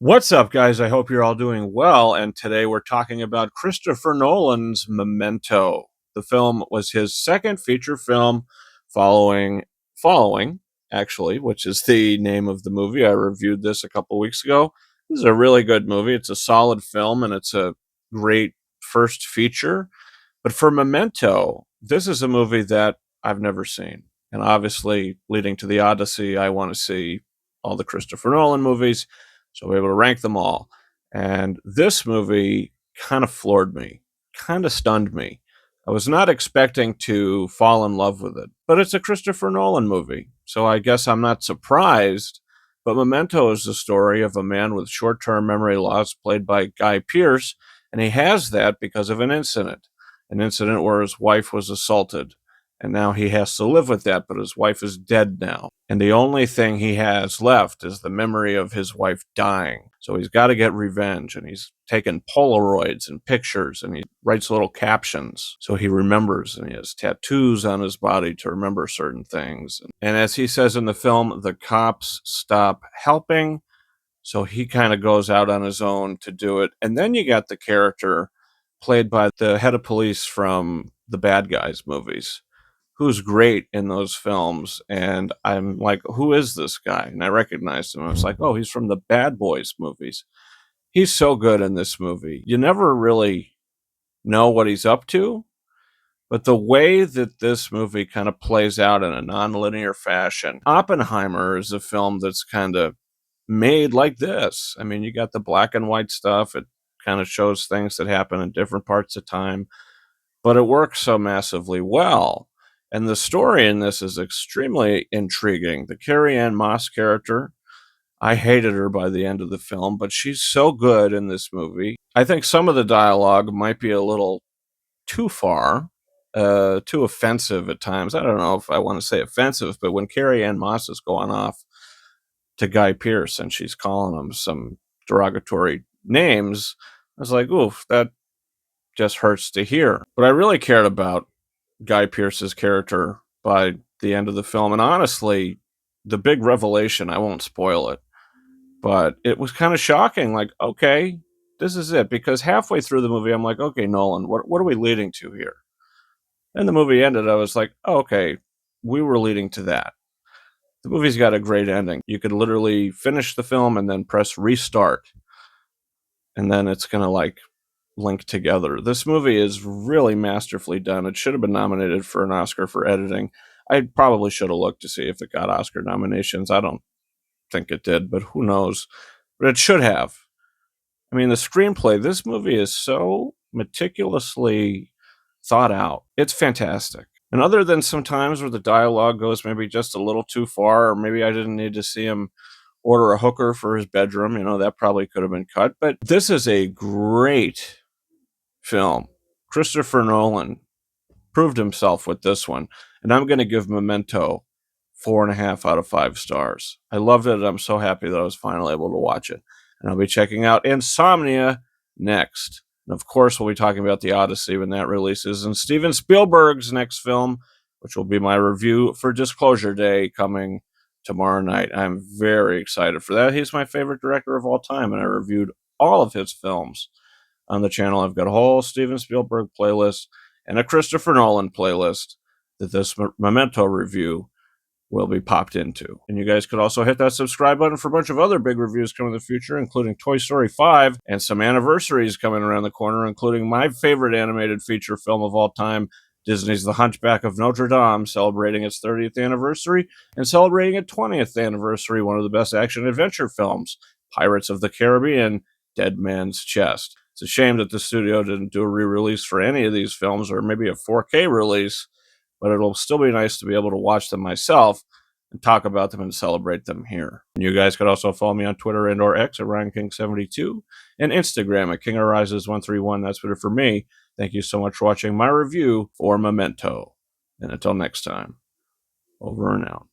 What's up, guys? I hope you're all doing well. And today we're talking about Christopher Nolan's Memento. The film was his second feature film following, actually, which is the name of the movie. I reviewed this a couple weeks ago. This is a really good movie. It's a solid film and it's a great first feature. But for Memento, this is a movie that I've never seen. And obviously, leading to the Odyssey, I want to see all the Christopher Nolan movies. So I'll be able to rank them all. And this movie kind of floored me, kind of stunned me. I was not expecting to fall in love with it, but it's a Christopher Nolan movie. So I guess I'm not surprised. But Memento is the story of a man with short term memory loss, played by Guy Pearce. And he has that because of an incident where his wife was assaulted. And now he has to live with that, but his wife is dead now. And the only thing he has left is the memory of his wife dying. So he's got to get revenge, and he's taken Polaroids and pictures, and he writes little captions so he remembers, and he has tattoos on his body to remember certain things. And as he says in the film, the cops stop helping, so he kind of goes out on his own to do it. And then you got the character played by the head of police from the Bad Guys movies, who's great in those films. And I'm like, who is this guy? And I recognized him. I was like, oh, he's from the Bad Boys movies. He's so good in this movie. You never really know what he's up to, but the way that this movie kind of plays out in a nonlinear fashion. Oppenheimer is a film that's kind of made like this. I mean, you got the black and white stuff. It kind of shows things that happen in different parts of time, but it works so massively well. And the story in this is extremely intriguing. The Carrie-Anne Moss character, I hated her by the end of the film, but she's so good in this movie. I think some of the dialogue might be a little too far, too offensive at times. I don't know if I want to say offensive, but when Carrie-Anne Moss is going off to Guy Pearce and she's calling him some derogatory names, I was like, oof, that just hurts to hear. But I really cared about Guy Pearce's character by the end of the film. And honestly, the big revelation, I won't spoil it, but it was kind of shocking. Like, okay, this is it. Because halfway through the movie, I'm like, okay, Nolan, what are we leading to here? And the movie ended. I was like, oh, okay, we were leading to that. The movie's got a great ending. You could literally finish the film and then press restart, and then it's going to like link together. This movie is really masterfully done. It should have been nominated for an Oscar for editing. I probably should have looked to see if it got Oscar nominations. I don't think it did, but who knows? But it should have. I mean, the screenplay, this movie is so meticulously thought out. It's fantastic. And other than some times where the dialogue goes maybe just a little too far, or maybe I didn't need to see him order a hooker for his bedroom, that probably could have been cut. But this is a great film. Christopher Nolan proved himself with this one, and I'm going to give Memento 4.5 out of 5 stars. I loved it, and I'm so happy that I was finally able to watch it. And I'll be checking out Insomnia next. And of course, we'll be talking about the Odyssey when that releases, and Steven Spielberg's next film, which will be my review for Disclosure Day coming tomorrow night. I'm very excited for that. He's my favorite director of all time, and I reviewed all of his films on the channel. I've got a whole Steven Spielberg playlist and a Christopher Nolan playlist that this Memento review will be popped into. And you guys could also hit that subscribe button for a bunch of other big reviews coming in the future, including Toy Story 5 and some anniversaries coming around the corner, including my favorite animated feature film of all time, Disney's The Hunchback of Notre Dame, celebrating its 30th anniversary and celebrating its 20th anniversary, one of the best action-adventure films, Pirates of the Caribbean, Dead Man's Chest. It's a shame that the studio didn't do a re-release for any of these films, or maybe a 4K release, but it'll still be nice to be able to watch them myself and talk about them and celebrate them here. And you guys could also follow me on Twitter and or X at RyanKing72 and Instagram at KingArises131. That's Twitter for me. Thank you so much for watching my review for Memento. And until next time, over and out.